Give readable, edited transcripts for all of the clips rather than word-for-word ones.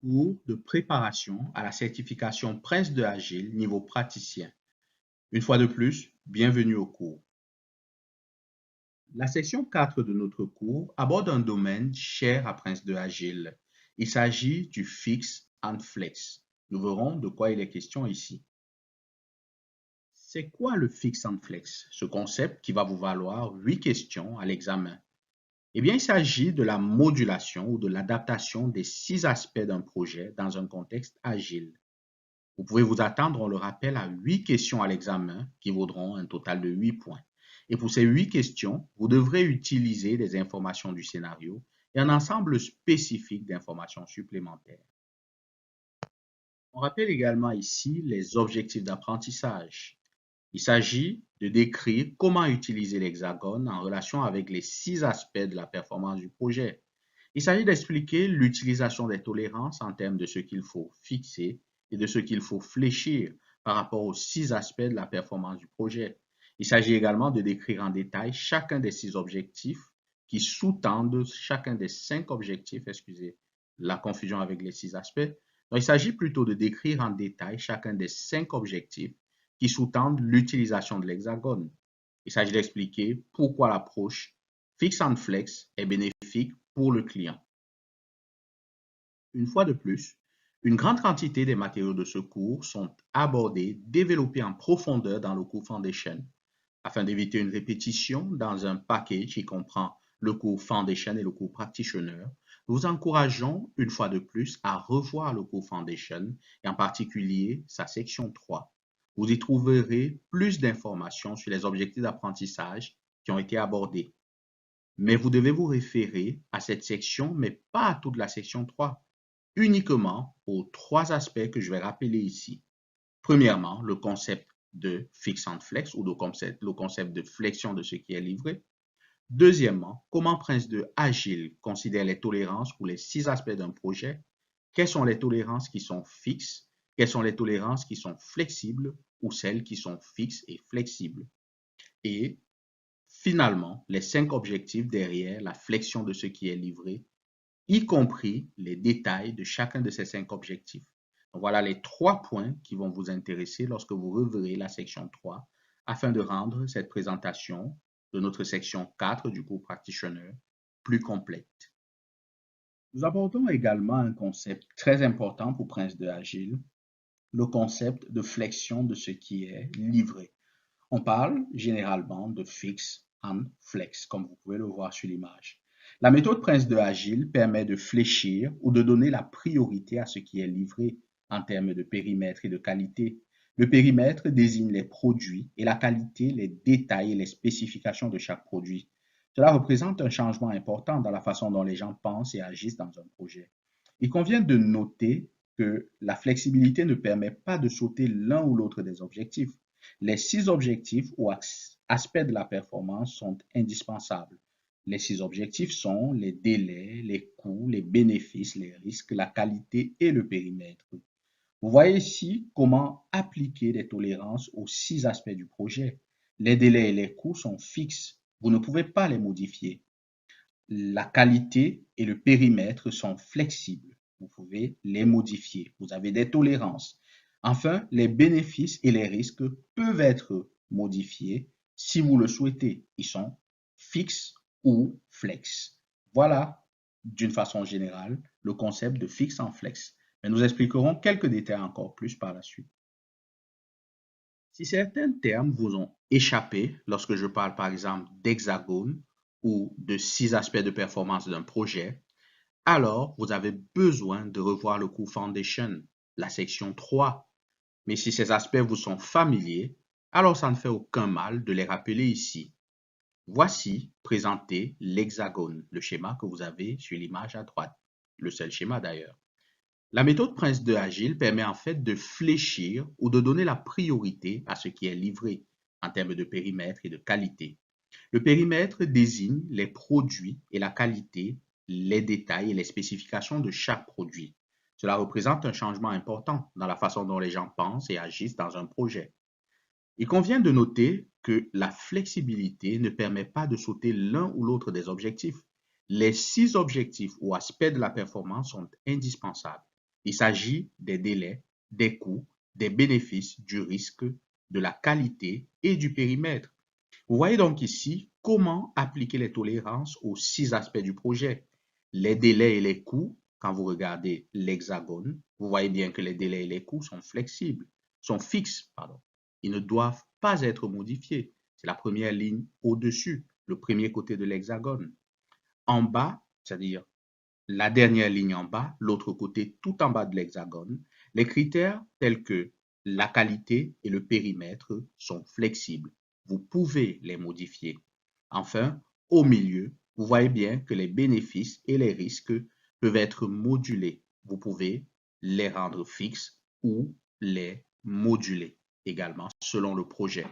Cours de préparation à la certification Prince de Agile niveau praticien. Une fois de plus, bienvenue au cours. La section 4 de notre cours aborde un domaine cher à Prince de Agile. Il s'agit du Fix and Flex. Nous verrons de quoi il est question ici. C'est quoi le Fix and Flex? Ce concept qui va vous valoir 8 questions à l'examen. Eh bien, il s'agit de la modulation ou de l'adaptation des 6 aspects d'un projet dans un contexte agile. Vous pouvez vous attendre, on le rappelle, à 8 questions à l'examen qui vaudront un total de 8 points. Et pour ces 8 questions, vous devrez utiliser des informations du scénario et un ensemble spécifique d'informations supplémentaires. On rappelle également ici les objectifs d'apprentissage. Il s'agit de décrire comment utiliser l'hexagone en relation avec les 6 aspects de la performance du projet. Il s'agit d'expliquer l'utilisation des tolérances en termes de ce qu'il faut fixer et de ce qu'il faut fléchir par rapport aux 6 aspects de la performance du projet. Il s'agit également de décrire en détail chacun des 6 objectifs qui sous-tendent chacun des 5 objectifs, excusez la confusion avec les 6 aspects. Donc, il s'agit plutôt de décrire en détail chacun des 5 objectifs qui sous-tendent l'utilisation de l'hexagone. Il s'agit d'expliquer pourquoi l'approche Fix and Flex est bénéfique pour le client. Une fois de plus, une grande quantité des matériaux de ce cours sont abordés, développés en profondeur dans le cours Foundation. Afin d'éviter une répétition dans un package qui comprend le cours Foundation et le cours Practitioner, nous vous encourageons une fois de plus à revoir le cours Foundation et en particulier sa section 3. Vous y trouverez plus d'informations sur les objectifs d'apprentissage qui ont été abordés. Mais vous devez vous référer à cette section, mais pas à toute la section 3, uniquement aux 3 aspects que je vais rappeler ici. Premièrement, le concept de fix and flex ou le concept de flexion de ce qui est livré. Deuxièmement, comment Prince de Agile considère les tolérances pour les 6 aspects d'un projet. Quelles sont les tolérances qui sont fixes? Quelles sont les tolérances qui sont flexibles ou celles qui sont fixes et flexibles? Et finalement, les 5 objectifs derrière la flexion de ce qui est livré, y compris les détails de chacun de ces 5 objectifs. Donc voilà les 3 points qui vont vous intéresser lorsque vous reverrez la section 3 afin de rendre cette présentation de notre section 4 du cours Practitioner plus complète. Nous abordons également un concept très important pour Prince de Agile, le concept de flexion de ce qui est livré. On parle généralement de fix and flex, comme vous pouvez le voir sur l'image. La méthode Prince de Agile permet de fléchir ou de donner la priorité à ce qui est livré en termes de périmètre et de qualité. Le périmètre désigne les produits et la qualité, les détails et les spécifications de chaque produit. Cela représente un changement important dans la façon dont les gens pensent et agissent dans un projet. Il convient de noter que la flexibilité ne permet pas de sauter l'un ou l'autre des objectifs. Les 6 objectifs ou aspects de la performance sont indispensables. Les 6 objectifs sont les délais, les coûts, les bénéfices, les risques, la qualité et le périmètre. Vous voyez ici comment appliquer des tolérances aux 6 aspects du projet. Les délais et les coûts sont fixes. Vous ne pouvez pas les modifier. La qualité et le périmètre sont flexibles. Vous pouvez les modifier. Vous avez des tolérances. Enfin, les bénéfices et les risques peuvent être modifiés si vous le souhaitez. Ils sont fixes ou flex. Voilà, d'une façon générale, le concept de fixe en flex. Mais nous expliquerons quelques détails encore plus par la suite. Si certains termes vous ont échappé lorsque je parle par exemple d'hexagone ou de 6 aspects de performance d'un projet, alors vous avez besoin de revoir le cours Foundation, la section 3. Mais si ces aspects vous sont familiers, alors ça ne fait aucun mal de les rappeler ici. Voici présenté l'hexagone, le schéma que vous avez sur l'image à droite, le seul schéma d'ailleurs. La méthode Prince de Agile permet en fait de fléchir ou de donner la priorité à ce qui est livré en termes de périmètre et de qualité. Le périmètre désigne les produits et la qualité, les détails et les spécifications de chaque produit. Cela représente un changement important dans la façon dont les gens pensent et agissent dans un projet. Il convient de noter que la flexibilité ne permet pas de sauter l'un ou l'autre des objectifs. Les 6 objectifs ou aspects de la performance sont indispensables. Il s'agit des délais, des coûts, des bénéfices, du risque, de la qualité et du périmètre. Vous voyez donc ici comment appliquer les tolérances aux 6 aspects du projet. Les délais et les coûts, quand vous regardez l'hexagone, vous voyez bien que les délais et les coûts sont flexibles, sont fixes, pardon. Ils ne doivent pas être modifiés. C'est la première ligne au-dessus, le premier côté de l'hexagone. En bas, c'est-à-dire la dernière ligne en bas, l'autre côté tout en bas de l'hexagone, les critères tels que la qualité et le périmètre sont flexibles. Vous pouvez les modifier. Enfin, au milieu, vous voyez bien que les bénéfices et les risques peuvent être modulés. Vous pouvez les rendre fixes ou les moduler également selon le projet.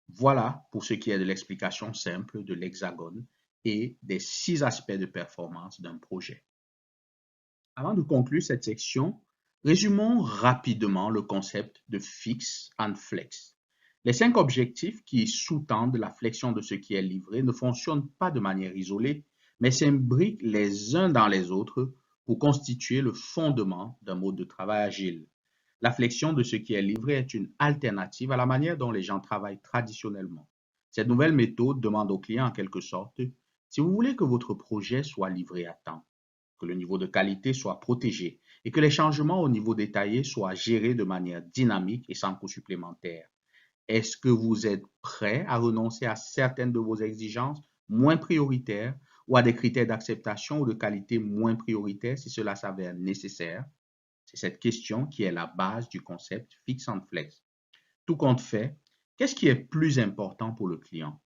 Voilà pour ce qui est de l'explication simple de l'hexagone et des 6 aspects de performance d'un projet. Avant de conclure cette section, résumons rapidement le concept de fix and flex. Les 5 objectifs qui sous-tendent la flexion de ce qui est livré ne fonctionnent pas de manière isolée, mais s'imbriquent les uns dans les autres pour constituer le fondement d'un mode de travail agile. La flexion de ce qui est livré est une alternative à la manière dont les gens travaillent traditionnellement. Cette nouvelle méthode demande aux clients en quelque sorte, si vous voulez que votre projet soit livré à temps, que le niveau de qualité soit protégé et que les changements au niveau détaillé soient gérés de manière dynamique et sans coût supplémentaire. Est-ce que vous êtes prêt à renoncer à certaines de vos exigences moins prioritaires ou à des critères d'acceptation ou de qualité moins prioritaires si cela s'avère nécessaire? C'est cette question qui est la base du concept Fix and Flex. Tout compte fait, qu'est-ce qui est plus important pour le client?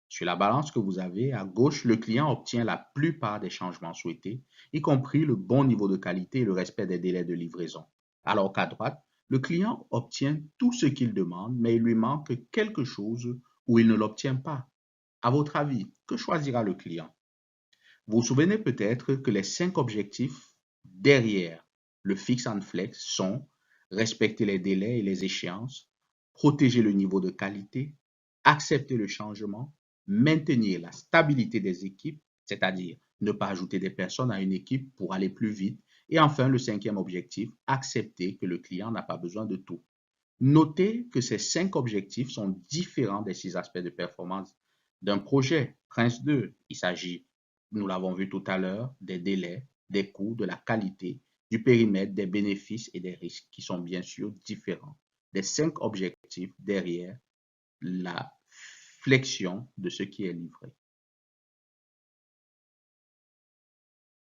Sur la balance que vous avez, à gauche, le client obtient la plupart des changements souhaités, y compris le bon niveau de qualité et le respect des délais de livraison. Alors qu'à droite, le client obtient tout ce qu'il demande, mais il lui manque quelque chose ou il ne l'obtient pas. À votre avis, que choisira le client? Vous vous souvenez peut-être que les 5 objectifs derrière le Fix and Flex sont respecter les délais et les échéances, protéger le niveau de qualité, accepter le changement, maintenir la stabilité des équipes, c'est-à-dire ne pas ajouter des personnes à une équipe pour aller plus vite, et enfin le 5e objectif, accepter que le client n'a pas besoin de tout. Notez que ces 5 objectifs sont différents des 6 aspects de performance d'un projet. Prince 2, il s'agit, nous l'avons vu tout à l'heure, des délais, des coûts, de la qualité, du périmètre, des bénéfices et des risques qui sont bien sûr différents des 5 objectifs derrière la flexion de ce qui est livré.